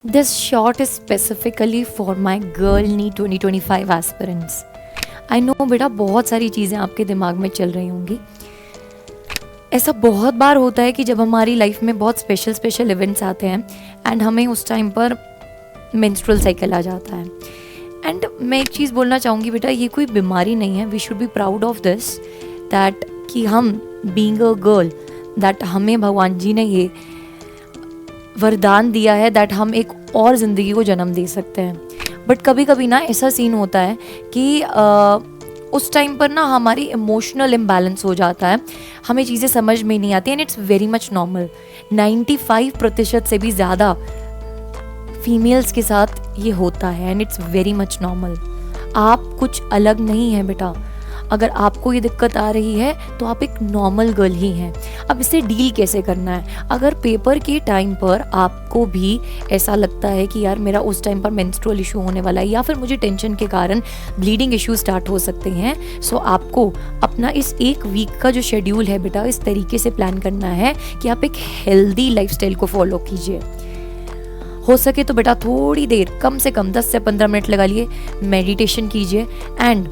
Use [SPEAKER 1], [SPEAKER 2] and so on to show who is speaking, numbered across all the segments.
[SPEAKER 1] This shot is specifically for my girl NEET 2025 aspirants. I know बेटा बहुत सारी चीज़ें आपके दिमाग में चल रही होंगी. ऐसा बहुत बार होता है कि जब हमारी लाइफ में बहुत स्पेशल इवेंट्स आते हैं एंड हमें उस टाइम पर मेंस्ट्रुअल साइकिल आ जाता है. एंड मैं एक चीज़ बोलना चाहूँगी बेटा, ये कोई बीमारी नहीं है. We should be proud of this that कि हम बीइंग अ गर्ल, दैट हमें भगवान जी ने ये वरदान दिया है दैट हम एक और ज़िंदगी को जन्म दे सकते हैं. बट कभी कभी ना ऐसा सीन होता है कि उस टाइम पर ना हमारी इमोशनल इम्बैलेंस हो जाता है, हमें चीज़ें समझ में नहीं आती and it's very much normal. 95% से भी ज़्यादा फीमेल्स के साथ ये होता है and it's very much normal. आप कुछ अलग नहीं है बेटा. अगर आपको ये दिक्कत आ रही है तो आप एक नॉर्मल गर्ल ही हैं. अब इसे डील कैसे करना है? अगर पेपर के टाइम पर आपको भी ऐसा लगता है कि यार मेरा उस टाइम पर मेंस्ट्रुअल इशू होने वाला है या फिर मुझे टेंशन के कारण ब्लीडिंग इशू स्टार्ट हो सकते हैं, सो आपको अपना इस एक वीक का जो शेड्यूल है बेटा इस तरीके से प्लान करना है कि आप एक हेल्दी लाइफस्टाइल को फॉलो कीजिए. हो सके तो बेटा थोड़ी देर, कम से कम 10 से 15 मिनट लगा लिए, मेडिटेशन कीजिए. एंड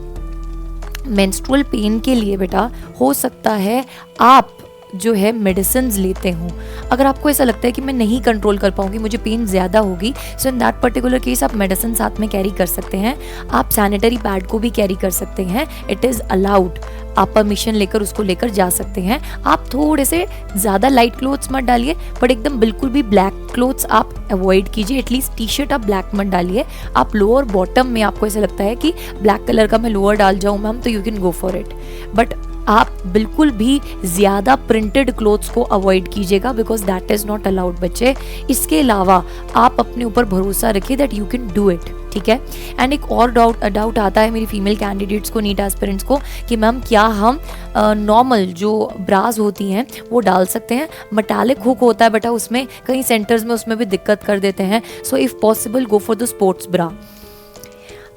[SPEAKER 1] मेंस्ट्रुअल पेन के लिए बेटा हो सकता है आप जो है मेडिसिन लेते हो. अगर आपको ऐसा लगता है कि मैं नहीं कंट्रोल कर पाऊंगी, मुझे पेन ज़्यादा होगी, सो इन दैट पर्टिकुलर केस आप मेडिसिन साथ में कैरी कर सकते हैं. आप सैनिटरी पैड को भी कैरी कर सकते हैं. It is allowed. आप परमिशन लेकर उसको लेकर जा सकते हैं. आप थोड़े से ज़्यादा लाइट क्लोथ्स मत डालिए, बट एकदम बिल्कुल भी ब्लैक क्लोथ्स आप अवॉइड कीजिए. एटलीस्ट टी शर्ट आप ब्लैक मत डालिए. आप लोअर बॉटम में आपको ऐसा लगता है कि ब्लैक कलर का मैं लोअर डाल जाऊँ मैम, तो you can go for it. But आप बिल्कुल भी ज़्यादा प्रिंटेड क्लोथ्स को अवॉइड कीजिएगा because that is not allowed बच्चे. इसके अलावा आप अपने ऊपर भरोसा रखिए that you can do it. ठीक है. एंड एक और डाउट आता है मेरी फीमेल कैंडिडेट्स को, नीट एस्पिरेंट्स को, कि मैम क्या हम नॉर्मल जो ब्राज होती हैं वो डाल सकते हैं? मेटालिक हुक होता है बेटा उसमें, कई सेंटर्स में उसमें भी दिक्कत कर देते हैं. So if possible go for the sports bra.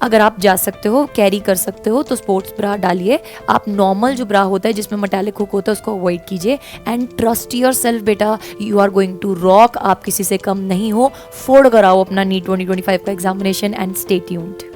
[SPEAKER 1] अगर आप जा सकते हो, कैरी कर सकते हो तो स्पोर्ट्स ब्रा डालिए. आप नॉर्मल जो ब्रा होता है जिसमें मेटालिक हुक होता है उसको अवॉइड कीजिए. एंड ट्रस्ट योर सेल्फ बेटा, you are going to rock. आप किसी से कम नहीं हो. फोड़ कर आओ अपना नीट 2025 का एग्जामिनेशन एंड स्टे ट्यून्ड.